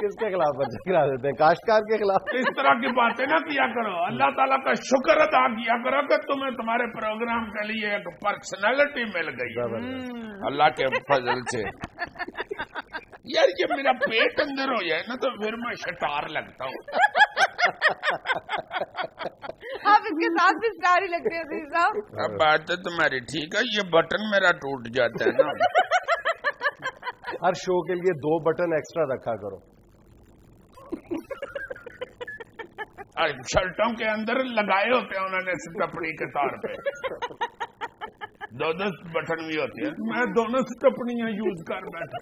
کس کے خلاف پرچہ کرا دیتے ہیں؟ کاشتکار کے خلاف؟ اس طرح کی باتیں نہ کیا کرو. اللہ تعالیٰ کا شکر ادا کیا کرو کہ تمہیں تمہارے پروگرام کے لیے ایک پرسنالٹی مل گئی اللہ کے فضل سے. یار جب میرا پیٹ اندر ہو جائے نا تو پھر میں شٹار لگتا ہوں. آپ اس کے ساتھ بھی اسٹار ہی لگتے ہیں عزیز صاحب. اب بات ہے تمہاری ٹھیک ہے. یہ بٹن میرا ٹوٹ جاتا ہے نا. ہر شو کے لیے 2 بٹن ایکسٹرا رکھا کرو. شرٹوں کے اندر لگائے ہوتے ہیں انہوں نے سٹپنی کے طور پہ. 2 بٹن بھی ہوتے ہیں. میں دونوں سٹپنیاں یوز کر بیٹھا.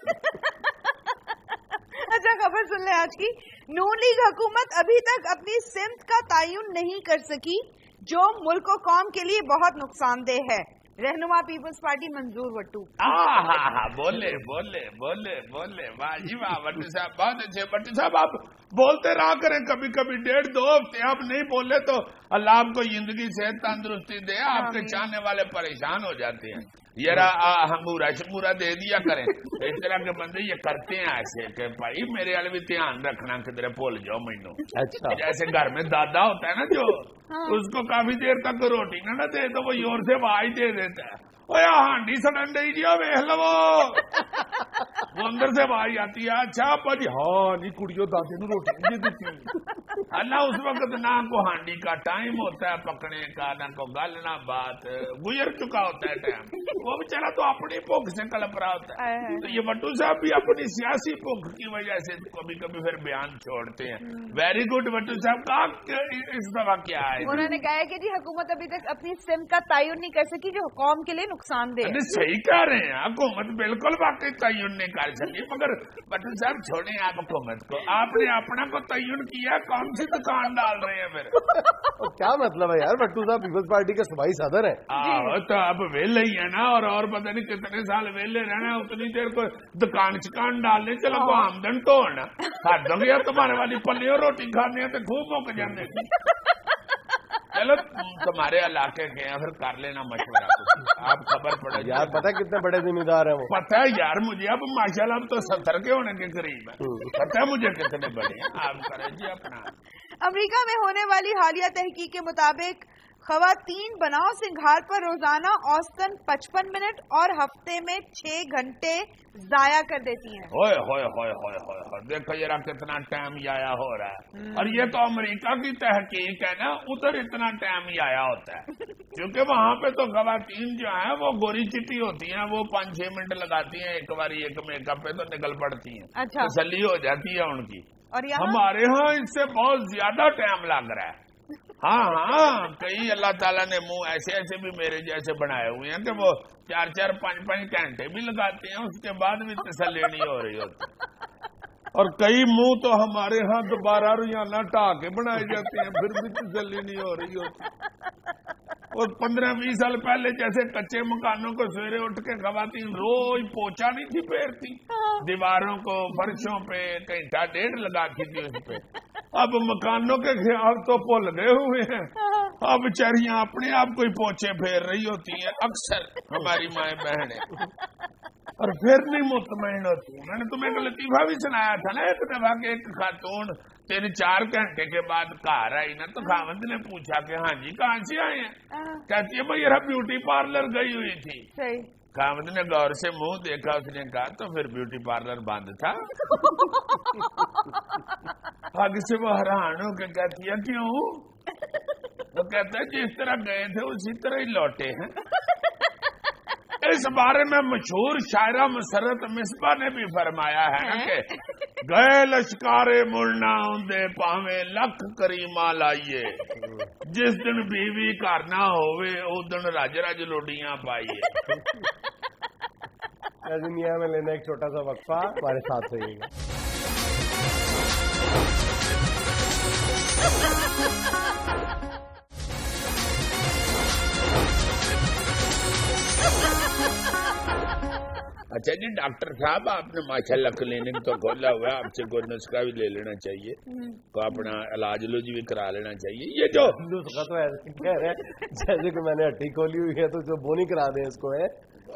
اچھا خبر سن لیں آج کی. نون لیگ حکومت ابھی تک اپنی سمت کا تعین نہیں کر سکی جو ملک و قوم کے لیے بہت نقصان دہ ہے. رہنما پیپلز پارٹی منظور وٹو. بولے بولے بولے بولے واہ جی واہ. وٹو صاحب بہت اچھے. وٹو صاحب آپ بولتے رہا کریں. کبھی کبھی 1.5-2 ہفتے آپ نہیں بولے تو اللہ آپ کو زندگی سے تندرستی دے. آپ کے چاہنے والے پریشان ہو جاتے ہیں. یار ہمورا شمورا دے دیا کریں. اس طرح کے بندے یہ کرتے ہیں ایسے کہ بھائی میرے والے بھی دھیان رکھنا کدھر بھول جاؤ مینو. اچھا جیسے گھر میں دادا ہوتا ہے نا جو اس کو کافی دیر تک روٹی نہ دے تو وہ زور سے آواز دے دیتا ہے. ہانڈی سڑن ڈی جی ویخ لو. وہ اندر سے آواز آتی ہے. اچھا ابا جی ہاں جی کڑیوں دادے نو روٹی نہیں دیتی. اللہ اس وقت نہ کو ہانڈی کا ٹائم ہوتا ہے پکنے کا نہ کو گل نہ بات. گزر چکا ہوتا ہے ٹائم. وہ بیچارہ تو اپنی بھوک سے کلپ رہا ہوتا ہے. تو یہ وٹو صاحب بھی اپنی سیاسی بھوک کی وجہ سے کبھی کبھی پھر بیان چھوڑتے ہیں. ویری گڈ وٹو صاحب کا اس دفعہ کیا ہے؟ انہوں نے کہا کہ جی حکومت ابھی تک اپنی سمت کا تعین نہیں کر سکی جو قوم کے لیے نقصان دہ. صحیح کہہ رہے ہیں. حکومت بالکل واقعی تعین نہیں کر سکی. مگر وٹو صاحب چھوڑیں آپ حکومت کو. آپ نے اپنا کو تعین کیا. کون سی دکان ڈال رہے ہیں پھر؟ کیا مطلب ہے یار؟ وٹو صاحب پیپلز پارٹی کے صوبائی صدر ہیں. تو اب ویلے ہی ہے نا. اور پتہ نہیں کتنے سال ویلے رہنا. اتنی دیر کو دکان چکان ڈالنے. چلو کو آمدن تو ہونا. کھا دو گیا تمہارے والی پلیوں روٹی کھانے تو خوب مک جانے. چلو تمہارے علاقے کے ہیں پھر کر لینا مشورہ. آپ خبر پڑے یار پتہ کتنے بڑے ذمہ دار ہیں وہ. پتہ ہے یار مجھے. اب ماشاءاللہ اب تو 70 کے ہونے کے قریب ہے. پتہ ہے مجھے کتنے بڑے ہیں. آپ کریں جی اپنا. امریکہ میں ہونے والی حالیہ تحقیق کے مطابق خواتین بناؤ سنگھار پر روزانہ اوسطاً 55 منٹ اور ہفتے میں 6 گھنٹے ضائع کر دیتی ہیں. ہوئے ہوئے ہوئے ہوئے ہوئے. دیکھو ذرا کتنا ٹائم ضائع ہو رہا ہے. اور یہ تو امریکہ کی تحقیق ہے نا. ادھر اتنا ٹائم ضائع ہوتا ہے کیونکہ وہاں پہ تو خواتین جو ہیں وہ گوری چٹی ہوتی ہیں. وہ 5-6 منٹ لگاتی ہیں ایک بار ایک میک اپ پہ تو نکل پڑتی ہیں. اچھا تسلی ہو جاتی ہے ان کی. اور ہمارے ہاں اس سے بہت زیادہ ٹائم لگ رہا ہے. ہاں کئی اللہ تعالیٰ نے منہ ایسے ایسے بھی میرے جیسے بنائے ہوئے ہیں کہ وہ 4-4 5-5 گھنٹے بھی لگاتے ہیں. اس کے بعد بھی تسلی نہیں ہو رہی ہوتی. اور کئی منہ تو ہمارے ہاں دوبارہ روزانہ ٹا کے بنائے جاتے ہیں پھر بھی تسلی نہیں ہو رہی ہوتی. اور 15-20 سال پہلے جیسے کچے مکانوں کو سویرے اٹھ کے خواتین روز پوچھا نہیں تھی پھیرتی. دیواروں کو فرشوں پہ 1.5 لگاتی تھی اس پہ. اب مکانوں کے خیال تو بھول گئے ہوئے ہیں. اب بیچاریاں اپنے آپ کو ہی پوچھے پھیر رہی ہوتی ہیں اکثر ہماری مائیں بہنیں. اور پھر نہیں مطمئن ہوتی. میں نے تمہیں ایک لطیفہ بھی سنایا تھا نا ایک دفعہ کہ ایک خاتون 3-4 گھنٹے کے بعد گھر آئی نا تو خاوند نے پوچھا کہ ہاں جی کہاں سے آئے ہیں؟ کہتی ہے بھائی یار بیوٹی پارلر گئی ہوئی تھی. خاوند نے غور سے منہ دیکھا. اس نے کہا تو پھر بیوٹی پارلر بند تھا. آگے سے وہ حیران ہو کے کہتی ہے کیوں؟ وہ کہتا ہے جس طرح گئے تھے اسی طرح ہی لوٹے ہیں. اس بارے میں مشہور شاعرہ مسرت مصباح نے بھی فرمایا ہے کہ گئے لشکارے مڑنا اندے پاویں لکھ کریمہ لائیے. جس دن بیوی گھر نہ ہوئے اس دن رج رج لوڈیاں پائیے. دنیا میں لینا ایک چھوٹا سا وقفہ. ہمارے ساتھ رہیے گا. اچھا جی ڈاکٹر صاحب آپ نے ماشاءاللہ کلینک تو کھولا ہوا ہے. آپ سے کوئی نسخہ بھی لے لینا چاہیے. کو اپنا علاج بھی کرا لینا چاہیے. یہ جو نسخہ تو ایسے کہہ رہے ہیں جیسے کہ میں نے ہڈی کھولی ہوئی ہے تو جو بونی کرا دیں اس کو ہے.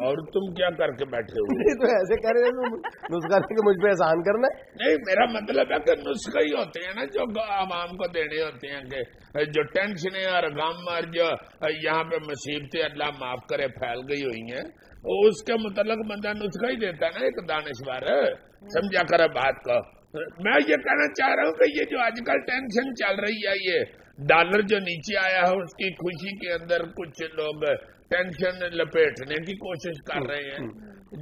اور تم کیا کر کے بیٹھے ہوئے؟ نہیں تو ایسے کہہ رہے ہیں نسخہ لے کے مجھ پہ احسان کرنا ہے؟ نہیں، میرا مطلب ہے کہ نسخے ہی ہوتے ہیں نا جو عوام کو دینے ہوتے ہیں، کہ جو ٹینشنیں اور غم اور جو یہاں پہ مصیبتیں اللہ معاف کرے پھیل گئی ہوئی ہیں، اس کے متعلق بندہ نسخہ ہی دیتا ہے نا ایک دانشور. سمجھا کرے بات کو. میں یہ کہنا چاہ رہا ہوں کہ یہ جو آج کل ٹینشن چل رہی ہے، یہ ڈالر جو نیچے آیا ہے اس کی خوشی کے اندر کچھ لوگ ٹینشن لپیٹنے کی کوشش کر رہے ہیں،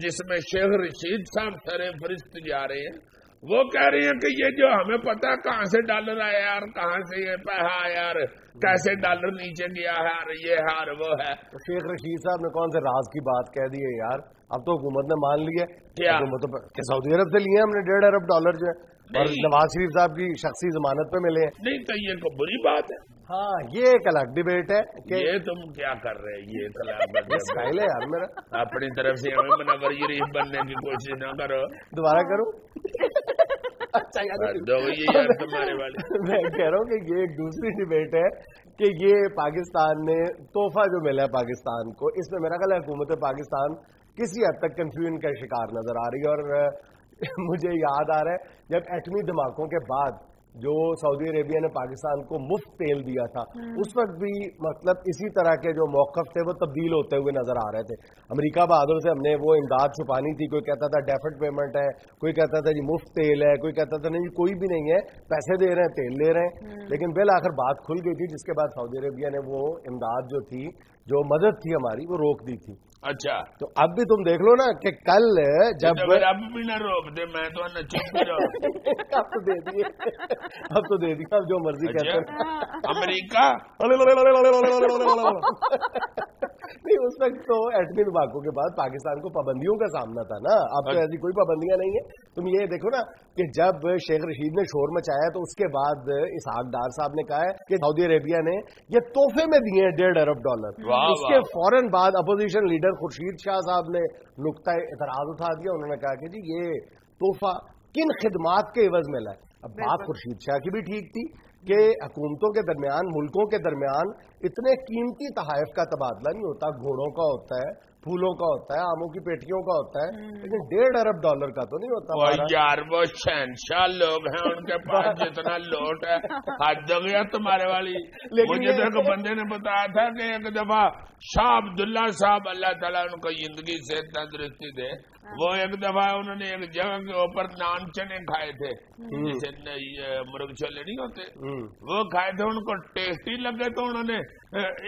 جس میں شیخ رشید صاحب سر فہرست جا رہے ہیں. وہ کہہ رہے ہیں کہ یہ جو ہمیں پتا کہاں سے ڈالر آیا اور کہاں سے یہ پیسہ آیا اور کیسے ڈالر نیچے گیا ہے اور یہ ہے اور وہ ہے. شیخ رشید صاحب نے کون سے راز کی بات کہہ دی ہے یار؟ اب تو حکومت نے مان لی ہے کیا کہ سعودی عرب سے لیے ہم نے $1.5 ارب جو ہے، اور نواز شریف صاحب کی شخصی ضمانت پہ ملے ہیں. نہیں تو یہ کوئی بری بات ہے. ہاں یہ ایک الگ ڈبیٹ ہے کہ یہ تم کیا کر رہے ہیں، یہ اسٹائل ہے یار میرا. اپنی طرف سے ہمیں منور شریف بننے کی کوشش نہ کرو. دوبارہ کروں؟ اچھا یار تمہارے والے. میں کہہ رہا ہوں کہ یہ ایک دوسری ڈبیٹ ہے کہ یہ پاکستان نے تحفہ جو ملا ہے پاکستان کو، اس میں میرا خیال ہے حکومت پاکستان کسی حد تک کنفیوژن کا شکار نظر آ رہی ہے. اور مجھے یاد آ رہا ہے جب ایٹمی دھماکوں کے بعد جو سعودی عربیہ نے پاکستان کو مفت تیل دیا تھا، اس وقت بھی مطلب اسی طرح کے جو موقف تھے وہ تبدیل ہوتے ہوئے نظر آ رہے تھے. امریکہ بہادر سے ہم نے وہ امداد چھپانی تھی، کوئی کہتا تھا ڈیفرڈ پیمنٹ ہے، کوئی کہتا تھا جی مفت تیل ہے، کوئی کہتا تھا نہیں جی کوئی بھی نہیں ہے، پیسے دے رہے ہیں تیل لے رہے ہیں. لیکن بالآخر بات کھل گئی تھی، جس کے بعد سعودی عربیہ نے وہ امداد جو تھی، جو مدد تھی ہماری، وہ روک دی تھی. اچھا تو اب بھی تم دیکھ لو نا کہ کل جب اب بھی نہ روک دے، میں تو اب تو دے دیے، اب تو دے دیا، اب جو مرضی کہتے ہیں. امریکہ نہیں، اس وقت تو ایٹمی دھماکوں کے بعد پاکستان کو پابندیوں کا سامنا تھا نا. اب تو ایسی کوئی پابندیاں نہیں ہیں. تم یہ دیکھو نا کہ جب شیخ رشید نے شور مچایا تو اس کے بعد اسحاق ڈار صاحب نے کہا ہے کہ سعودی عربیہ نے یہ تحفے میں دیے ہیں $1.5 ارب. اس کے فوراً بعد اپوزیشن لیڈر خورشید شاہ صاحب نے نقطہ اعتراض اٹھا دیا. انہوں نے کہا کہ جی یہ تحفہ کن خدمات کے عوض ملا ہے. اب بات خورشید شاہ کی بھی ٹھیک تھی کہ حکومتوں کے درمیان، ملکوں کے درمیان اتنے قیمتی تحائف کا تبادلہ نہیں ہوتا. گھوڑوں کا ہوتا ہے، پھولوں کا ہوتا ہے، آموں کی پیٹیوں کا ہوتا ہے، لیکن $1.5 ارب کا تو نہیں ہوتا. یار وہ شہنشاہ لوگ ہیں، ان کے پاس جتنا لوٹ ہے حد ہو گیا تمہارے والی. مجھے تو ایک بندے نے بتایا تھا کہ ایک دفعہ شاہ عبداللہ صاحب، اللہ تعالیٰ ان کو زندگی سے تندرستی دے، وہ ایک دفعہ انہوں نے ایک جگہ کے اوپر نان چنے کھائے تھے، جیسے مرغ چھولے نہیں ہوتے، وہ کھائے تھے. ان کو ٹیسٹی لگے تو انہوں نے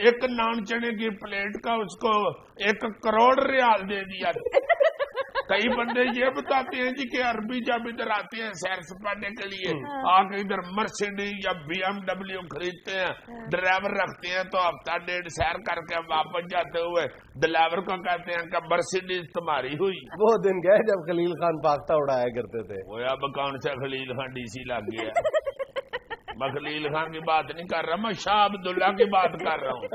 ایک نان چنے کی پلیٹ کا اس کو $1 کروڑ دے دیا. کئی بندے یہ بتاتے ہیں جی کہ عربی جب ادھر آتے ہیں سیر سپاٹے کے لیے، آ کے ادھر مرسیڈیز یا BMW خریدتے ہیں، ڈرائیور رکھتے ہیں تو ہفتہ ڈیڑھ سیر کر کے واپس جاتے ہوئے ڈرائیور کو کہتے ہیں کہ مرسیڈیز تمہاری ہوئی. وہ دن گئے جب خلیل خان پاختہ اڑایا کرتے تھے. وہ اب کون سا خلیل خان ڈی سی لگ گیا. میں خلیل خان کی بات نہیں کر رہا، میں شاہ عبداللہ کی بات کر رہا ہوں.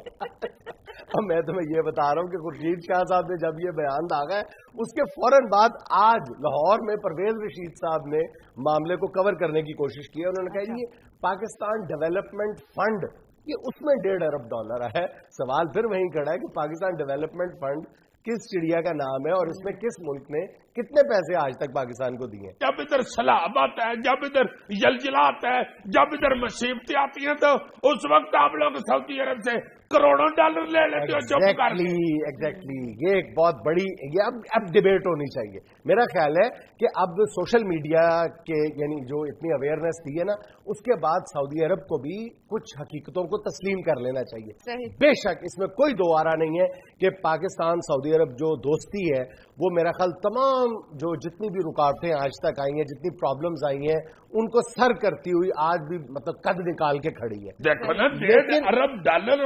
اب میں تمہیں یہ بتا رہا ہوں کہ خورشید شاہ صاحب نے جب یہ بیان داغا ہے، اس کے فوراً بعد آج لاہور میں پرویز رشید صاحب نے معاملے کو کور کرنے کی کوشش کی ہے. انہوں نے کہا یہ پاکستان ڈیولپمنٹ فنڈ، یہ اس میں $1.5 ارب ہے. سوال پھر وہیں کھڑا ہے کہ پاکستان ڈیولپمنٹ فنڈ کس چڑیا کا نام ہے اور اس میں کس ملک نے کتنے پیسے آج تک پاکستان کو دیے. جب ادھر سیلاب آتا ہے، جب ادھر زلزلہ آتا ہے، جب ادھر مصیبتیں آتی ہیں تو اس وقت آپ لوگ سعودی عرب سے کروڑوں ڈالر لے لیتے ہو. ایگزیکٹلی یہ ایک بہت بڑی، یہ اب ڈبیٹ ہونی چاہیے. میرا خیال ہے کہ اب سوشل میڈیا کے یعنی جو اتنی اویئرنیس دی ہے نا، اس کے بعد سعودی عرب کو بھی کچھ حقیقتوں کو تسلیم کر لینا چاہیے. بے شک اس میں کوئی دو آرا نہیں ہے کہ پاکستان سعودی عرب جو دوستی ہے وہ میرا خیال تمام جو جتنی بھی رکاوٹیں آج تک آئی ہیں، جتنی پرابلمز آئی ہیں، ان کو سر کرتی ہوئی آج بھی مطلب قد نکال کے کھڑی ہے. دیکھو نا $1.5 ارب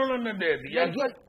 انہوں نے دے دیا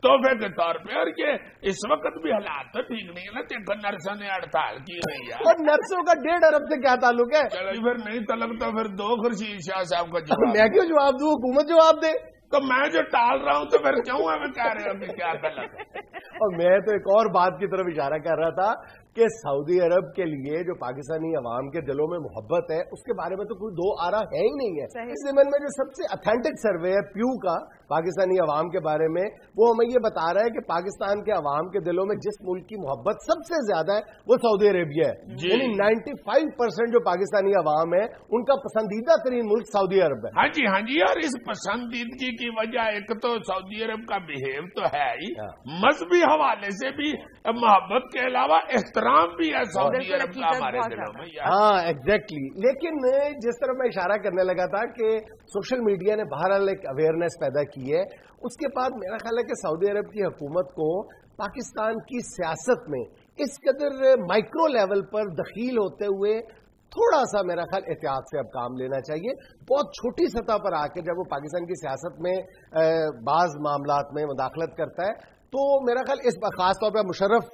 تحفے کے طور پہ. اور یہ اس وقت بھی حالات تو ٹھیک نہیں ہے نا. دیکھو نرسوں نے ہڑتال کی ہوئی ہے، اور نرسوں کا $1.5 ارب سے کیا تعلق ہے؟ چلو پھر نہیں تعلق تو پھر دو خورشید شاہ صاحب کو جواب. میں کیوں جواب دوں؟ حکومت جواب دے. تو میں جو ٹال رہا ہوں تو پھر کیوں ہمیں کہہ رہے ہو کہ کیا غلط ہے؟ اور میں تو ایک اور بات کی طرف اشارہ کر رہا تھا کہ سعودی عرب کے لیے جو پاکستانی عوام کے دلوں میں محبت ہے اس کے بارے میں تو کوئی دو آرا ہے ہی نہیں ہے. اس ضمن میں جو سب سے اتھینٹک سروے ہے پیو کا پاکستانی عوام کے بارے میں، وہ ہمیں یہ بتا رہا ہے کہ پاکستان کے عوام کے دلوں میں جس ملک کی محبت سب سے زیادہ ہے وہ سعودی عربیہ ہے. یعنی 95% جو پاکستانی عوام ہے ان کا پسندیدہ ترین ملک سعودی عرب ہے. ہاں جی، اور اس پسندیدگی کی وجہ ایک تو سعودی عرب کا بہیو تو ہے ہی، مذہبی حوالے سے بھی محبت کے علاوہ احترام بھی ہے سعودی عرب کا ہمارے دلوں میں. ہاں ایگزیکٹلی. لیکن جس طرح میں اشارہ کرنے لگا تھا کہ سوشل میڈیا نے بہرحال ایک اویئرنیس پیدا کی ہے، اس کے بعد میرا خیال ہے کہ سعودی عرب کی حکومت کو پاکستان کی سیاست میں اس قدر مائکرو لیول پر دخیل ہوتے ہوئے تھوڑا سا میرا خیال احتیاط سے اب کام لینا چاہیے. بہت چھوٹی سطح پر آ کے جب وہ پاکستان کی سیاست میں بعض معاملات میں مداخلت کرتا ہے تو میرا خیال اس خاص طور پہ مشرف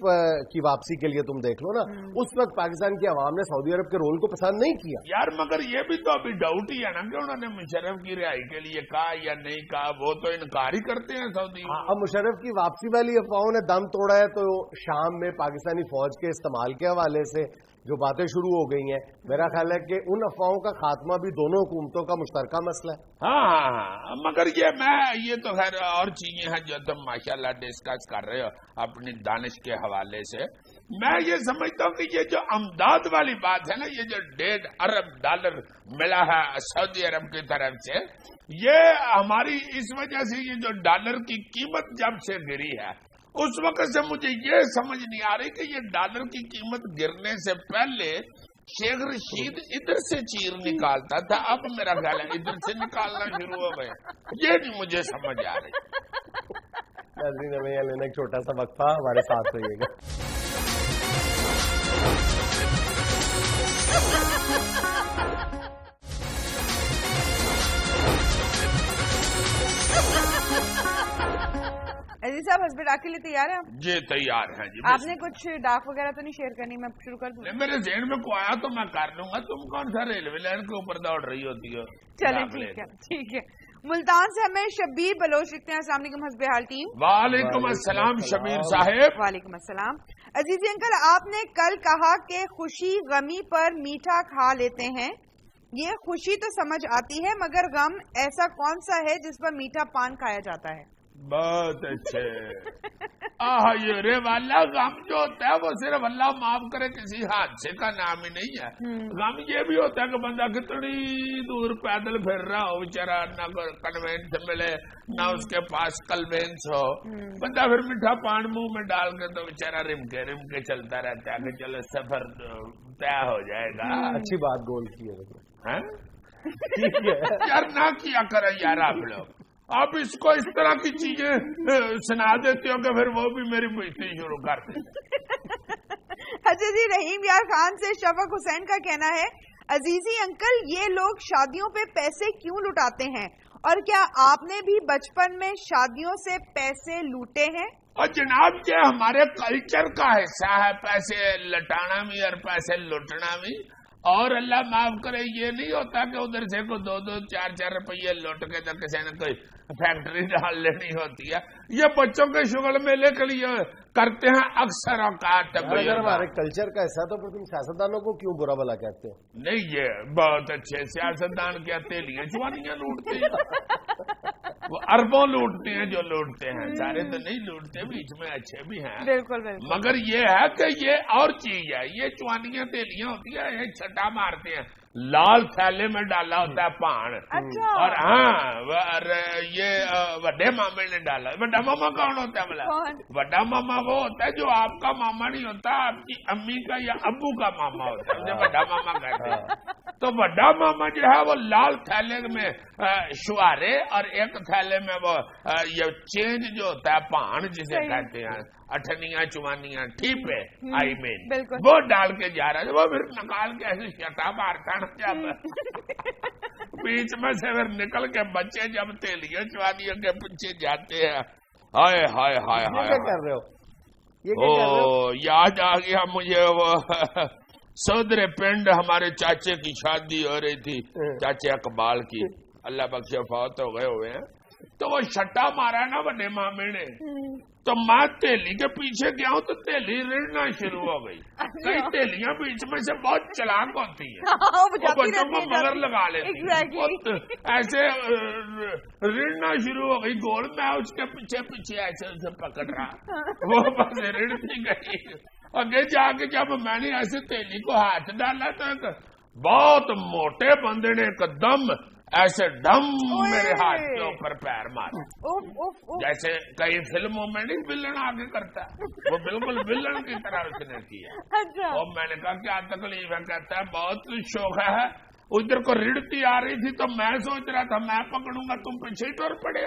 کی واپسی کے لیے تم دیکھ لو نا، اس وقت پاکستان کی عوام نے سعودی عرب کے رول کو پسند نہیں کیا. یار مگر یہ بھی تو ابھی ڈاؤٹ ہی ہے نا کہ انہوں نے مشرف کی رہائی کے لیے کہا یا نہیں کہا، وہ تو انکار ہی کرتے ہیں سعودی. اب مشرف کی واپسی والی افواہوں نے دم توڑا ہے تو شام میں پاکستانی فوج کے استعمال کے حوالے سے جو باتیں شروع ہو گئی ہیں، میرا خیال ہے کہ ان افواہوں کا خاتمہ بھی دونوں حکومتوں کا مشترکہ مسئلہ ہے. ہاں مگر یہ تو خیر اور چیزیں ہیں جو تم ماشاءاللہ ڈسکس کر رہے ہو اپنی دانش کے حوالے سے. میں یہ سمجھتا ہوں کہ یہ جو امداد والی بات ہے نا، یہ جو $1.5 ارب ملا ہے سعودی عرب کی طرف سے، یہ ہماری اس وجہ سے یہ جو ڈالر کی قیمت جب سے گری ہے اس وقت سے مجھے یہ سمجھ نہیں آ رہی کہ یہ ڈالر کی قیمت گرنے سے پہلے شیخ رشید ادھر سے چیر نکالتا تھا، اب میرا خیال ہے ادھر سے نکالنا شروع ہو گئے. یہ نہیں مجھے سمجھ آ رہی. ناظرین ہمیں یہاں لینا ایک چھوٹا سا وقفہ، ہمارے ساتھ رہیے گا. عزیز صاحب ہسبینڈ ڈاک کے لیے تیار ہیں؟ جی تیار ہیں جی. آپ نے کچھ ڈاک وغیرہ تو نہیں شیئر کرنی؟ میں شروع کر دوں؟ میرے ذہن میں کو آیا تو میں کر لوں گا. تم کون سا ریلوے لائن کے اوپر دوڑ رہی ہوتی ہو؟ چلے ٹھیک ہے. ملتان سے ہمیں شبیر بلوچ لکھتے ہیں. السلام علیکم حسب حال ٹیم. وعلیکم السلام شبیر صاحب. وعلیکم السلام. عزیز انکل، آپ نے کل کہا کہ خوشی غمی پر میٹھا کھا لیتے ہیں. یہ خوشی تو سمجھ آتی ہے مگر غم ایسا کون سا ہے جس پر میٹھا پان کھایا جاتا ہے؟ بہت اچھے. یہ رے والا غم جو ہوتا ہے وہ صرف اللہ معاف کرے کسی حادثے کا نام ہی نہیں ہے. غم یہ بھی ہوتا ہے کہ بندہ کتنی دور پیدل پھر رہا ہو، بیچارہ نہ کنوینس ملے نہ اس کے پاس کلوینس ہو، بندہ پھر میٹھا پان منہ میں ڈال کے تو بیچارہ رم کے چلتا رہتا ہے کہ چلو سفر طے ہو جائے گا. اچھی بات گول کی ہے. یار نہ کیا کرے یار آپ لوگ. آپ اس کو اس طرح کی چیزیں سنا دیتے ہو کہ پھر وہ بھی میری بےزتی شروع کرتے. حضرت رحیم یار خان سے شفق حسین کا کہنا ہے، عزیزی انکل یہ لوگ شادیوں پہ پیسے کیوں لٹاتے ہیں، اور کیا آپ نے بھی بچپن میں شادیوں سے پیسے لوٹے ہیں؟ اور جناب یہ ہمارے کلچر کا حصہ ہے، پیسے لٹانا بھی اور پیسے لوٹنا بھی. اور اللہ معاف کرے یہ نہیں ہوتا کہ ادھر سے کو 2-4 روپیے لوٹ کے تو کسی نے کوئی فیکٹری ڈال لینی ہوتی ہے. یہ بچوں کے شغل میلے کے لیے کرتے ہیں اکثر اوقات. اگر ہمارے کلچر کا حصہ تو پھر تم سیاستدانوں کو کیوں برا بھلا کہتے ہو؟ نہیں یہ بہت اچھے سیاستدان کیا تیلیاں چوانیاں لوٹتے ہیں، وہ اربوں لوٹتے ہیں جو لوٹتے ہیں، سارے تو نہیں لوٹتے، بیچ میں اچھے بھی ہیں. بالکل. مگر یہ ہے کہ یہ اور چیز ہے. یہ چوانیاں تیلیاں ہوتی ہیں، یہ چھٹا مارتے ہیں، لال تھیلے میں ڈالا ہوتا ہے پان. اور ہاں یہ وڈے مامے نے ڈالا. وڈا ماما کون ہوتا ہے بلا؟ وڈا ماما وہ ہوتا ہے جو آپ کا ماما نہیں ہوتا، آپ کی امی کا یا ابو کا ماما ہوتا ہے، اسے وڈا ماما کہتے ہیں. تو وڈا ماما جو ہے وہ لال تھیلے میں شوارے اور ایک تھیلے میں وہ یہ چینج جو ہوتا ہے پان جسے کہتے ہیں، اٹھنیاں چوانیاں ٹھیپے آئی مین، وہ ڈال کے جا رہا ہے. وہ پھر نکال کے ایسے شٹا مارتا نا جب بیچ میں سے پھر نکل کے بچے جب تیلیاں چوانیوں کے پیچھے جاتے ہیں. ہائے ہائے ہائے ہائے کیا کر رہے ہو؟ یاد آ گیا مجھے وہ سودرے پنڈ ہمارے چاچے کی شادی ہو رہی تھی، چاچے اقبال کی، اللہ بخشے فوت ہو گئے ہوئے ہیں. تو وہ شٹا مارا نا بڑے مامے نے، تو میں تیلی کے پیچھے گیا ہوں تو تیلی رڑنا شروع ہو گئی. کئی تیلیاں بیچ میں سے بہت چلاک ہوتی ہیں, وہ بچوں کو مگر لگا لیتی, ایسے رڑنا شروع ہو گئی گول. میں اس کے پیچھے پیچھے ایسے اسے پکڑ رہا, وہ بس رڑتی گئی. آگے جا کے جب میں نے ایسے تیلی کو ہاتھ ڈالا تو بہت موٹے بندے نے ایک دم ایسے ڈم میرے ہاتھ کے اوپر پیر مارا, جیسے کئی فلموں میں نہیں ولن آگے کرتا, وہ بالکل ولن کی طرح اس نے کیا. اور میں نے کہا کیا تکلیف ہے؟ کہتا ہے بہت شوق ہے. ادھر کو رڑتی آ رہی تھی تو میں سوچ رہا تھا میں پکڑوں گا, تم پیچھے ٹور پڑے.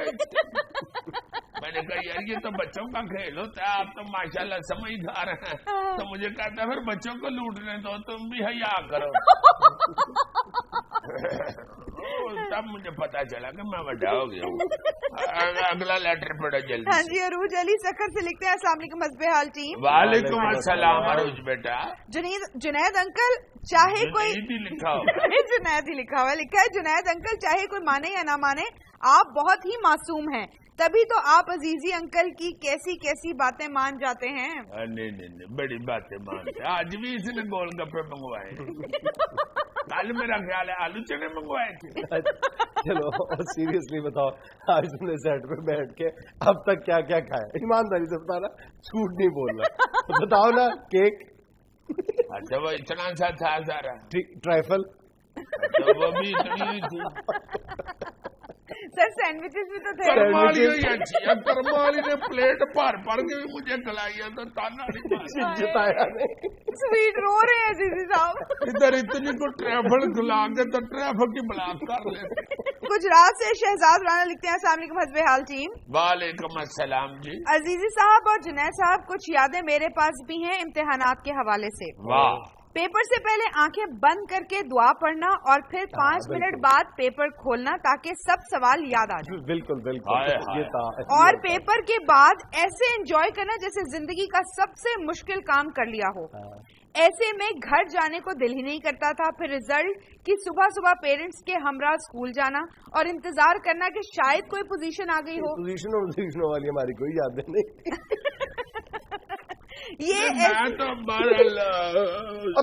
میں نے کہا یار یہ تو بچوں کا کھیل ہوتا ہے, آپ تو ماشاءاللہ سمجھدار ہیں. تو مجھے کہتا ہے پھر بچوں کو لوٹنے دو, تم بھی حیا کرو. تب مجھے پتا چلا کہ میں بڑا ہو گیا ہوں. اگلا لیٹر پڑھو جلدی. ہاں جی, عروج علی سکر سے لکھتے ہیں السلام علیکم حسب حال ٹیم. وعلیکم السلام عروج بیٹا. جنید انکل چاہے کوئی لکھا ہو جنید ہی لکھا ہوا, لکھا ہے جنید انکل چاہے کوئی مانے یا نہ مانے آپ بہت ہی معصوم ہیں, تبھی تو آپ عزیزی انکل کی کیسی کیسی باتیں مان جاتے ہیں. نہیں بڑی باتیں مانتے. آج بھی اس نے گول گپے منگوائے, کل میرا خیال ہے آلو چنے منگوائے تھے. چلو سیریسلی بتاؤ, آج تم نے سیٹ پہ بیٹھ کے اب تک کیا کیا کھایا؟ ایمانداری سے بتانا, جھوٹ نہیں بولنا. بتاؤ نا. کیک؟ اچھا وہ اتنا سا تھا سارا. ٹرائفل؟ اچھا وہ بھی اتنی تھی. سر سینڈوچز بھی تو تھے. کرمالی کرمالی نے پلیٹ بھر کے بھی مجھے کھلائی ہے تو تانا جتایا سویٹ رو رہے ہیں عزیزی صاحب. ادھر اتنی کو ٹریفل کھلا کے تو ٹریفل کی بلاک کر لیتے. گجرات سے شہزاد رانا لکھتے ہیں السلام علیکم حسب حال ٹیم. وعلیکم السلام جی. عزیزی صاحب اور جنید صاحب کچھ یادیں میرے پاس بھی ہیں امتحانات کے حوالے سے. واہ. پیپر سے پہلے آنکھیں بند کر کے دعا پڑھنا اور پھر 5 منٹ بعد پیپر کھولنا تاکہ سب سوال یاد آ جائے. بالکل بالکل. اور پیپر کے بعد ایسے انجوائے کرنا جیسے زندگی کا سب سے مشکل کام کر لیا ہو. ایسے میں گھر جانے کو دل ہی نہیں کرتا تھا. پھر رزلٹ کی صبح پیرنٹس کے ہمراہ اسکول جانا اور انتظار کرنا کہ شاید کوئی پوزیشن آ گئی ہو. پوزیشن والی ہماری کوئی یادیں نہیں. یہ اور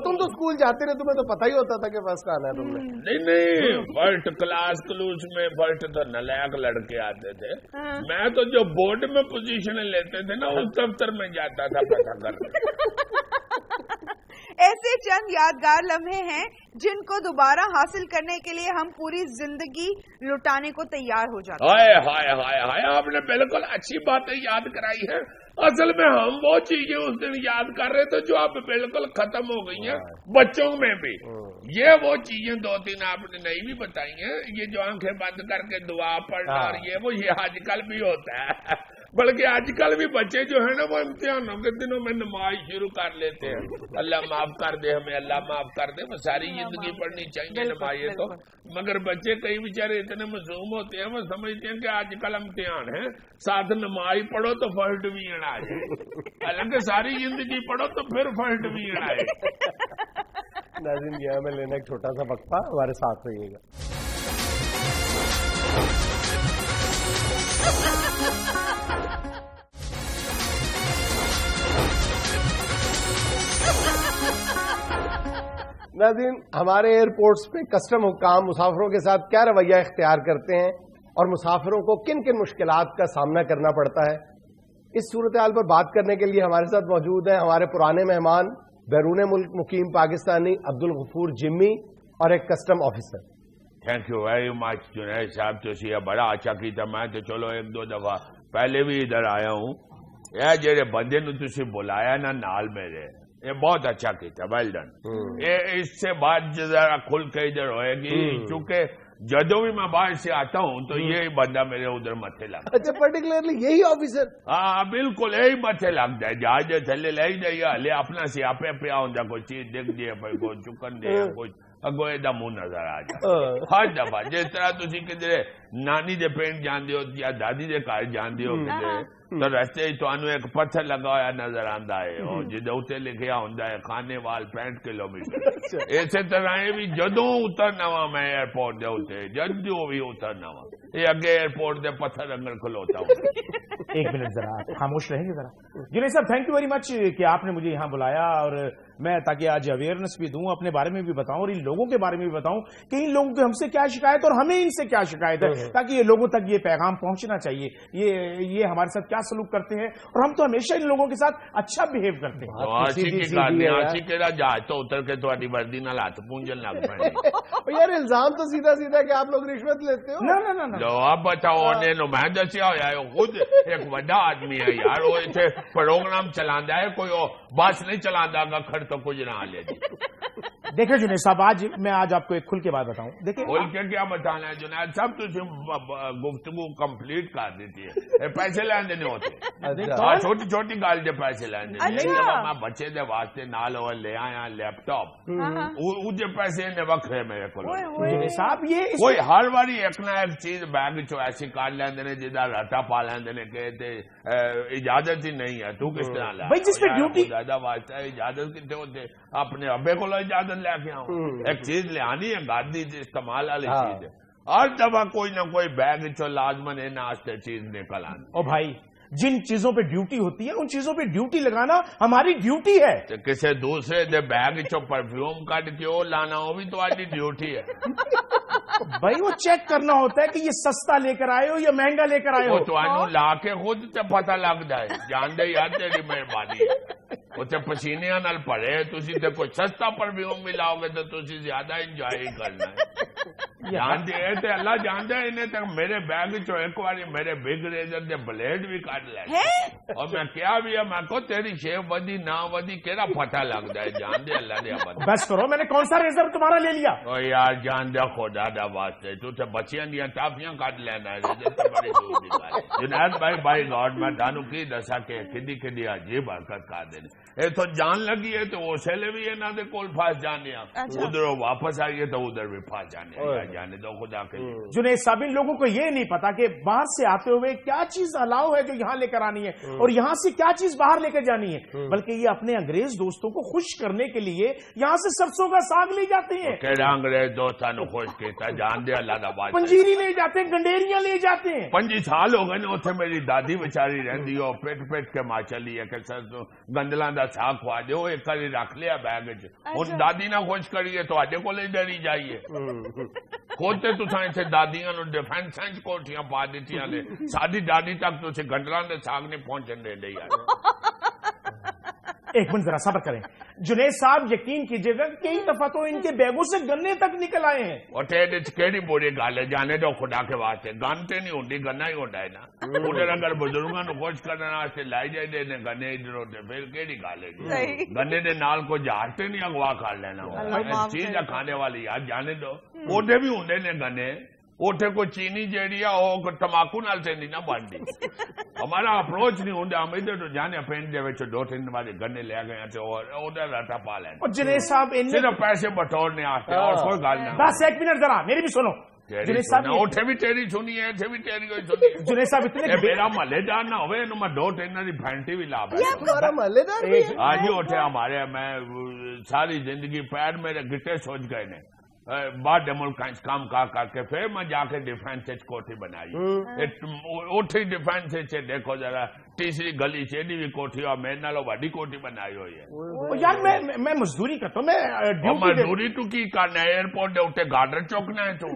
تم تو اسکول جاتے رہے, تمہیں تو پتہ ہی ہوتا تھا کہ فرسٹ آنا ہے تم نے. نہیں فرسٹ کلاس کلوس میں فرسٹ تو نالائق لڑکے آتے تھے. میں تو جو بورڈ میں پوزیشن لیتے تھے نا اس دفتر میں جاتا تھا پتہ کرنے. ایسے چند یادگار لمحے ہیں جن کو دوبارہ حاصل کرنے کے لیے ہم پوری زندگی لٹانے کو تیار ہو جاتے ہیں. ہائے آپ نے بالکل اچھی باتیں یاد کرائی ہیں. اصل میں ہم وہ چیزیں اس دن یاد کر رہے تھے جو اب بالکل ختم ہو گئی ہیں بچوں میں بھی. یہ وہ چیزیں 2-3 آپ نے نہیں بھی بتائی ہیں. یہ جو آنکھیں بند کر کے دعا پڑھنا اور یہ آج کل بھی ہوتا ہے. بلکہ آج کل بھی بچے جو ہیں نا وہ امتحانوں کے دنوں میں نماز شروع کر لیتے ہیں. اللہ معاف کر دے ہمیں, اللہ معاف کر دے. وہ ساری زندگی پڑھنی چاہیے نمازیں تو, مگر بچے کئی بیچارے اتنے معصوم ہوتے ہیں وہ سمجھتے ہیں کہ آج کل امتحان ہے ساتھ نماز پڑھو تو فرسٹ ڈویژن آ جائے. حالانکہ ساری زندگی پڑھو تو پھر فرسٹ ڈویژن آئے. ناظرین یہاں میں لینا ایک چھوٹا سا وقفہ, ہمارے ساتھ رہیے گا. ناظرین ہمارے ایئرپورٹس پہ کسٹم حکام مسافروں کے ساتھ کیا رویہ اختیار کرتے ہیں اور مسافروں کو کن کن مشکلات کا سامنا کرنا پڑتا ہے, اس صورتحال پر بات کرنے کے لیے ہمارے ساتھ موجود ہیں ہمارے پرانے مہمان بیرون ملک مقیم پاکستانی عبدالغفور جمی اور ایک custom officer. Thank you very much Junaid صاحب, تو بڑا اچھا کیتا. میں تو چلو 1-2 دفعہ پہلے بھی ادھر آیا ہوں. یہ جڑے بندے نو تسی بلایا نا نال میرے, یہ بہت اچھا کیتا, ویل ڈن. اس سے بات ذرا کھل کے ادھر ہوئے گی چونکہ جدو بھی میں باہر سے آتا ہوں تو یہی بندہ میرے ادھر متھے لگتا. اچھا پرٹیکولرلی یہی آفیسر؟ ہاں بالکل یہی متھے لگتا ہے. جہاز تھلے لے جائیے ہلے اپنا سیاپے پہ آؤں کوئی چیز دیکھ دے, کوئی چکن دے, کوئی اگو یہ منہ نظر آ جائے ہر دفعہ. جس طرح تھی کدھر نانی دے پنڈ جاندے ہو یا دادی دے گھر جاندے ہو کدھر تو رستے ایک پتھر لگا ہوا نظر آتا ہے اور جدے لکھیا ہوں خانے وال 65 کلومیٹر. اسی طرح یہ بھی جدوں اترنا وا میں ایئرپورٹ دے اتنے جدوں بھی اترنا وا یہ اگے ایئرپورٹ دے پتھر انگڑ کھلوتا ہوں. ایک منٹ ذرا خاموش رہیں گے ذرا. جنید صاحب تھینک یو ویری مچ کہ آپ نے مجھے یہاں بلایا اور میں تاکہ آج اویئرنیس بھی دوں, اپنے بارے میں بھی بتاؤں اور ان لوگوں کے بارے میں بھی بتاؤں کہ ان لوگوں کی ہم سے کیا شکایت اور ہمیں ان سے کیا شکایت ہے, تاکہ یہ لوگوں تک یہ پیغام پہنچنا چاہیے یہ ہمارے ساتھ کیا سلوک کرتے ہیں اور ہم تو ہمیشہ ان لوگوں کے ساتھ اچھا بہیو کرتے ہیں. جہاز تو اتر کے تھوڑی وردی نال ہاتھ پونجن لگ پڑے یار الزام تو سیدھا سیدھا کہ آپ لوگ رشوت لیتے ہو. نہ جواب بتاؤ میں دسیا ہوا خود ایک بڑا آدمی ہے یار, وہ اتنے پروگرام چلا ہے, کوئی بس نہیں چلا گا کھڑ تو کچھ نہ لے. دیکھیں جنید صاحب میں آج آپ کو ایک کھل کے بات بتاؤں. دیکھیں کھل کے کیا بتانا ہے جنید صاحب, تو گفتگو کمپلیٹ کر دیتی ہے, پیسے لینے نہیں ہوتے. چھوٹی چھوٹی گل جو پیسے لینے میں بچے دے واسطے نال لے آیا لیپ ٹاپ وہ پیسے نے وکھرے میرے کو. جنید صاحب یہ کوئی ہر باری ایک نہ ایک چیز بیگ چو ایسی کر لیندے جدا رٹا پا لیندے کہ اجازت ہی نہیں ہے. تو کس طرح لا جس پہ ڈیوٹی زیادہ واسطہ اجازت کتنے ہوتے اپنے ابے کو اجازت لے کے آؤں. ایک چیز لے آنی ہے گاڑی استعمال والی چیز ہے, ہر دفعہ کوئی نہ کوئی بیگ چو لازمن ہے ناشتے چیز نکل آنی. او بھائی جن چیزوں پہ ڈیوٹی ہوتی ہے ان چیزوں پہ ڈیوٹی لگانا ہماری ڈیوٹی ہے. کسی دوسرے دے بیگ چو پرفیوم کٹ کے وہ لانا وہ بھی تمہاری ڈیوٹی ہے. بھائی وہ چیک کرنا ہوتا ہے کہ یہ سستا لے کر آئے ہو یا مہنگا لے کر آئے ہو. تو لا کے خود تے پتہ لگتا ہے, جان دے یار تیری مہربانی ہے. اتنے پسینے نال پڑے تھی تے کوئی سستا پرفیوم بھی لاؤ گے تو تھی زیادہ انجوائے ہی کرنا ہے. جان دے تے اللہ جان دے انہیں تک میرے بیگ چو ایک بار میرے بگ ریزر دے بلیڈ بھی کٹ لے اور میں کیا بھی ہے میں کو تیری شیو ودی نہ ودی کیڑا پتہ لگتا ہے. جان دے اللہ دے بندہ بس کرو, میں نے کون سا ریزر تمہارا لے لیا. او یار جان دے خدا دا واسطے تو تے بچیاں دیاں ٹافیاں کٹ لینا ہے بڑی دور دی بات. جنید بھائی گاڈ میں تانوں کی دسا کہ کدی عجیب حرکت کر دے. اے تو جان لگی ہے تو اسے لے بھی انہاں دے کول پھنس جانے ہیں, ادھر واپس آئیے تو ادھر بھی پھنس جانے ہیں. جانے دو خدا کے لیے. جنید صاحب ان لوگوں کو یہ نہیں پتا کہ باہر سے آتے ہوئے کیا چیز الاؤ ہے جو یہاں لے کر آنی ہے اور یہاں سے کیا چیز باہر لے کر جانی ہے, بلکہ یہ اپنے انگریز دوستوں کو خوش کرنے کے لیے یہاں سے سرسوں کا ساگ لے جاتے ہیں. کہڑا انگریز دوستاں نو خوش کیتا جان دے اللہ دا بات. پنجیری لے جاتے ہیں, گنڈیریاں لے جاتے ہیں. 25 سال ہو گئے اوتھے میری دادی بیچاری رہندی ہو پیٹ کے ماں چلی ہے کہ گندلاں دا ساگ کھوا دیو, ایک کری رکھ لیا بیگ وچ. ہن دادی نہ خوش کریے تو اڈے کولے ڈری جائیے. خود تے تساں ایتھے دادیاں نو ڈیفینس کوٹھیاں پا دتیاں نے, ساری دادی تک تسی گندلاں دے ساگ نہیں پہنچن دے دے یار. ایک منٹ ذرا صبر کریں جنید صاحب, یقین کیجیے گا کئی دفعہ تو ان کے بیگوں سے گنے تک نکل آئے ہیں. اور کیڑی بری گل ہے, جانے دو خدا کے واسطے. گن تے نہیں ہوندی, گنا ہی ہوتا ہے نا. ادھر اگر بزرگاں نو خوش کرنے واسطے لائی جائے دے گنے ادھر ہوتے پھر کیڑی گل ہے. گنے دے نال کو جہاز تے نہیں اگوا کر لینا, چیز ہے کھانے والی یار. جانے دو اوٹے بھی ہوندے نے گنے, اوٹے کو چینی جیڑی ہے وہ تماکو نال سے نہیں نہ بنتی. ہمارا اپروچ نہیں ہوندا, ہم ادھر تو جانے پینٹ دے وچ 2-3 والے گنے لے گئے تے ادھر رٹا پا لیں. اور جنید صاحب صرف پیسے بٹورنے آتے اور کوئی گل نہیں. بس ایک منٹ ذرا میری بھی سنو. جنید صاحب اوٹھے بھی تیری سنی ہے, ایتھے بھی تیری ہوئی سنی ہے. جنید صاحب اتنے میرا محلے دار نہ ہوئے انہوں میں 2-3 دی پھینٹی بھی لا بیٹھا. ہمارا محلے دار بھی ہے. آج ہی اوٹھے ہمارے, میں ساری زندگی پیر میرے گٹے سوچ گئے نے. بعد ملک کام کر کے پھر میں جا کے ڈیفینس کوٹھی بنائی. اٹھی ڈیفینس دیکھو ذرا, تیسری گلی سے بھی کوٹھی اور میرے نالوں بڑی کوٹھی بنائی ہوئی ہے. یار میں مزدوری کرتا ہوں. مزدوری تو کی کرنا ہے, ایئرپورٹ دے اتنے گارڈر چوکنا ہے. تو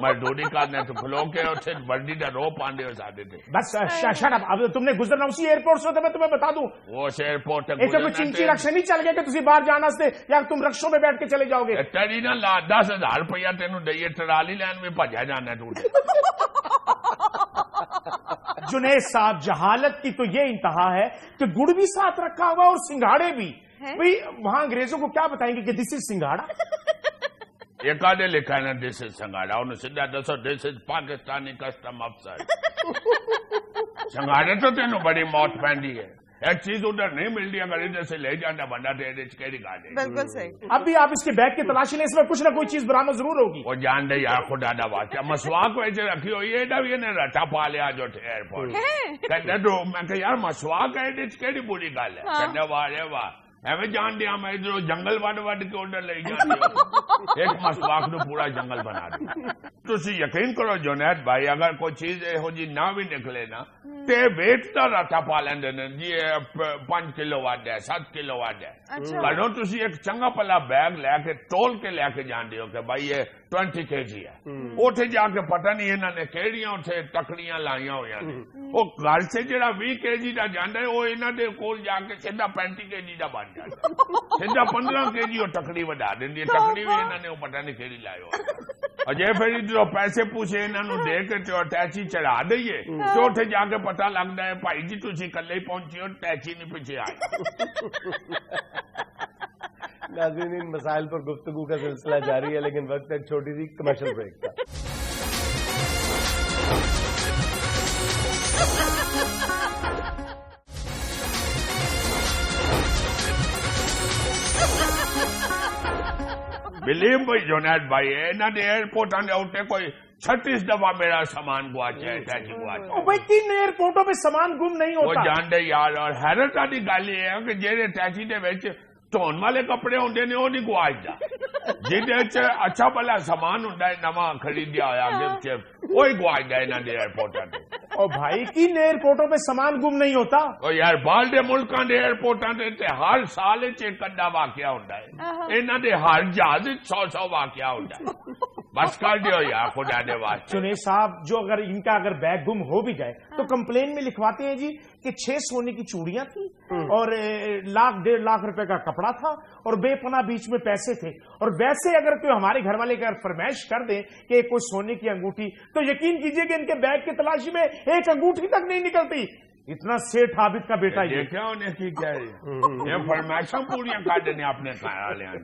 مزدوری کرنا ہے تو کھلو کے اتنے بڑی دا رو پاندے ہو ساتے تھے. بس شٹ اپ, اب تم نے گزرنا اسی ایئرپورٹ سے تو میں تمہیں بتا دوں اس ایئرپورٹ کوئی چینچی رکشے نہیں چل گئے کہ تم باہر جانا سے یا تم رکشوں میں بیٹھ کے چلے جاؤ گے. تیری نا 10,000 روپیہ تینوں دئیے, ٹرالی لین میں بھجا جانا ہے. جنید صاحب جہالت کی تو یہ انتہا ہے کہ گڑ بھی ساتھ رکھا ہوا اور سنگھاڑے بھی. بھئی وہاں انگریزوں کو کیا بتائیں گے کہ دس از سنگھاڑا. ایک آدھے لکھا ہے نا دس از سنگھاڑا, انہوں سیدھا دسو دس از پاکستانی کسٹم افسر. سنگھاڑے تو تینوں بڑی موت پہنی ہے. ایک چیز ادھر نہیں ملتی اگر ادھر سے لے جانا بندہ تو کہڑی گل ہے. بالکل صحیح. اب بھی آپ اس کے بیگ کی تلاشی لیں, اس میں کچھ نہ کوئی چیز برآمد ضرور ہوگی. وہ جان دے یار خدا دا واسطہ مسواک ویسے رکھی ہوئی ہے بھی نے رٹا پا لیا جو ایئرپورٹ کہتے تو میں کہ یار مسواک ہے کہڑی بری گل ہے. کہتے واہ واہ ایویں جان دیا میں ادھر جنگل وڈ وڈ کے ادھر لے جانے ایک مسواک نو پورا جنگل بنا دیا. تسی یقین کرو جنید بھائی اگر کوئی چیز یہو جی نہ بھی نکلے نا تے ویٹ دا رٹا پا لیندے نے جی 5 کلو وڈ ہے 7 کلو وڈ ہے. پر تسی ایک چنگا پلا بیگ لے کے تول کے لے کے جان دیو کہ بھائی یہ 20 kg ہے. اوتھے جا کے پتہ نہیں انہاں نے کیڑیاں اوتھے تکڑیاں لائیاں ہویاں نے. او گھر سے جڑا 20 kg دا جاندا ہے او انہاں دے کول جا کے سیدھا 35 kg دا بن جاندا. سیدھا 15 kg او تکڑی وڈا دیندی ہے. تکڑی بھی انہاں نے او پتہ نہیں کیڑی لائیو. اجے پھر ادھر پیسے پوچھے انہاں نو دے کے تے اٹیچی چڑھا دئیے تے اوتھے جا کے پتہ لگدا ہے بھائی جی تسی کلے ہی پہنچے ہو ٹیچی نہیں پیچھے آئی. ناظرین ان مسائل پر گفتگو کا سلسلہ جاری ہے لیکن وقت ایک چھوٹی سی کمرشل بریک کا. بلیو بھائی جنید بھائی انہاں نے ایئرپورٹ آنے اوتے کوئی 36 دفعہ میرا سامان گواچا ہے ٹیچی گواچا ہے. بھائی 3 ایئرپورٹوں پہ سامان گم نہیں وہ ہوتا. جان دے یار اور حیرت والی گل یہ ہے کہ جہے ٹیچی دے وچ دھون والے کپڑے ہوندے نے وہ نہیں گواچدا. جہدے اچھا بھلا سامان ہوندا ہے نواں خریدیا ہویا گفٹ وہی گواچدا ہے انہاں دے ایئرپورٹاں تے. اور بھائی 3 ایئرپورٹوں پہ سامان گم نہیں ہوتا. او یار بال دے ملکاں دے ایئرپورٹاں تے ہر سال ایک اڈا واقعہ ہوندا ہے. انہاں دے ہر جہاز 100 واقعہ ہوندا ہے. بس کر دیو یار خدا دے واسطے. چنے صاحب جو اگر ان کا اگر بیگ گم ہو بھی جائے تو کمپلین میں لکھواتے ہیں جی کہ 6 سونے کی چوڑیاں تھیں اور 1.5 روپے کا کپڑا تھا اور بے پناہ بیچ میں پیسے تھے. اور ویسے اگر کوئی ہمارے گھر والے اگر فرمائش کر دیں کہ کوئی سونے کی انگوٹھی تو یقین کیجئے کہ ان کے بیگ کی تلاشی میں ایک انگوٹھی تک نہیں نکلتی. اتنا سیٹھ عابد کا بیٹا یہ کیا انہیں کی کیا یہ فرمائشاں پوریاں کر دینے اپنے خیال ہیں.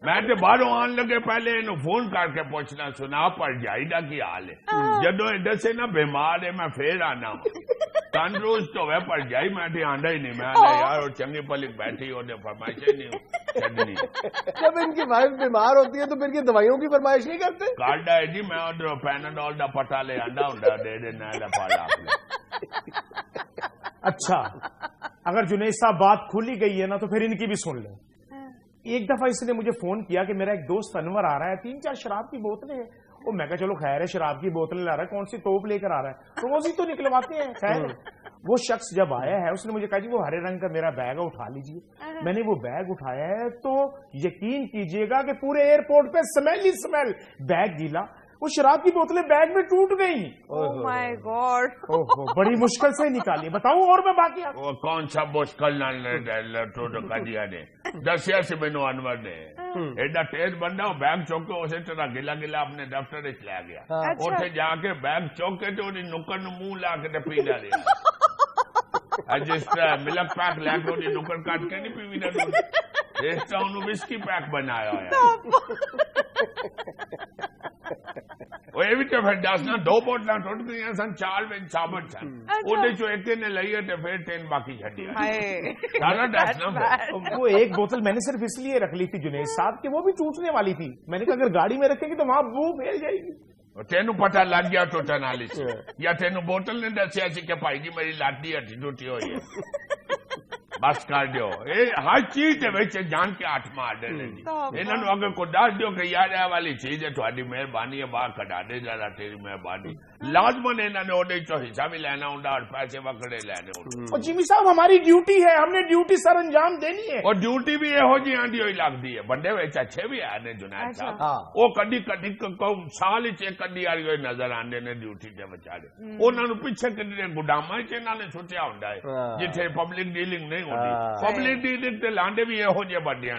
میں تے باہروں آن لگے پہلے انہوں فون کر کے پوچھنا سنا پر جائی دا کی حال ہے. جدو ادھر سے نا بیمار ہے میں پھر آنا ہوں تندرست تو ہے پر جائی میں تے آنڈا ہی نہیں. میں یار اور چنگی پلک بیٹھی انہیں فرمائشیں نہیں چڑھنی. جب ان کی وائف بیمار ہوتی ہے تو پھر یہ دوائیوں کی فرمائش نہیں کرتے. کارڈا ہے جی میں ادھر پیناڈول دا پٹا لے آنڈا ہوں دے دینا لپاڑا آپ نے. اچھا اگر جنید صاحب بات کھولی گئی ہے نا تو پھر ان کی بھی سن لیں. ایک دفعہ اس نے مجھے فون کیا کہ میرا ایک دوست انور آ رہا ہے 3-4 شراب کی بوتلیں ہیں. وہ میں کہا چلو خیر ہے شراب کی بوتلیں لا رہا ہے کون سی توپ لے کر آ رہا ہے تو روزی تو نکلواتے ہیں. خیر وہ شخص جب آیا ہے اس نے مجھے کہا جی وہ ہرے رنگ کا میرا بیگ ہے اٹھا لیجیے. میں نے وہ بیگ اٹھایا ہے تو یقین کیجئے گا کہ پورے ایئرپورٹ پہ سمیل ہی سمیل. بیگ گیلا وہ شراب کی بوتلیں بیگ میں ٹوٹ گئی. اوہ مائی گاڈ. بڑی مشکل سے نکالی. بتاؤں اور میں باقی وہ کون سا مشکل نہ ٹوٹ کیا نے دسیا سے مینو انور نے ایڈا تیز بندہ بیگ چوک کے اسی طرح گلا گلا اپنے دفتر لے گیا. اتنے جا کے بیگ چوک کے تو نکر منہ لا کے پی لا دیا. جس طرح ملک پیک لے کے نکر کٹ کے نہیں پی اس طرح انہوں وسکی پیک بنایا ہوا. یہ بھی تو پھر دسنا 2 بوتل ٹوٹ گئی سن 4 میں ثابت سن وہ ایک نے لئی تو پھر 3 باقی چڈی سارا دسنا. وہ ایک بوتل میں نے صرف اس لیے رکھ لی تھی جنید صاحب کہ وہ بھی ٹوٹنے والی تھی. میں نے کہا اگر گاڑی میں رکھے گی تو وہاں بو پھیل جائے گی. تینوں پتہ لگ گیا ٹوٹن والی سے یا تینوں بوتل نے دسیا سی کہ بھائی جی میری لاٹھی ہٹی ٹوٹی ہوئی ہے. بس کر دیو ہر چیز جان کے ہاتھ مار دے. انہوں نے اگر کوئی دس دیو کہ یار یہ والی چیز ہے تھوڑی مہربانی ہے باہر کٹا دے ذرا تیری مہربانی. لازمن انہوں نے وہ چو حصہ بھی لینا ہوں اور پیسے وکڑے لینے ہوں. اور جیمی صاحب ہماری ڈیوٹی ہے ہم نے ڈیوٹی سر انجام دینی ہے. اور ڈیوٹی بھی یہو جی آندھی ہوئی لگتی ہے. بندے ویچ اچھے بھی آئے نے جنید صاحب وہ کدی کدی سال کدی آ رہی نظر آنے نے ڈیوٹی کے بچارے. انہوں نے پیچھے کدی گڈاما نے سوچا ہوں جتنے پبلک ڈیلنگ نہیں ہوتی. پبلک ڈیلنگ تے لانڈے بھی یہو جہ بندیاں.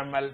ml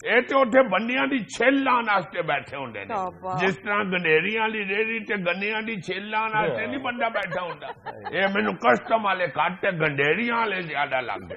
ਇਹ ਉੱਥੇ ਬੰਦਿਆਂ ਦੀ ਛੇਲਾਂ ਵਾਸਤੇ ਬੈਠੇ ਹੁੰਦੇ ਨੇ, ਜਿਸ ਤਰ੍ਹਾਂ ਗੰਡੇਰੀਆਂ ਵਾਲੀ ਰੇਹੜੀ ਤੇ ਗੰਨਿਆਂ ਦੀ ਛੇਲਾਂ ਵਾਸਤੇ ਨਹੀਂ ਬੰਦਾ ਬੈਠਾ ਹੁੰਦਾ, ਇਹ ਮੈਨੂੰ ਕਸਟਮ ਵਾਲੇ ਘੱਟ ਤੇ ਗੰਡੇਰੀਆਂ ਵਾਲੇ ਜ਼ਿਆਦਾ ਲੱਗਦੇ।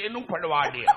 ਤੈਨੂੰ ਫੜਵਾ ਦਿਆ।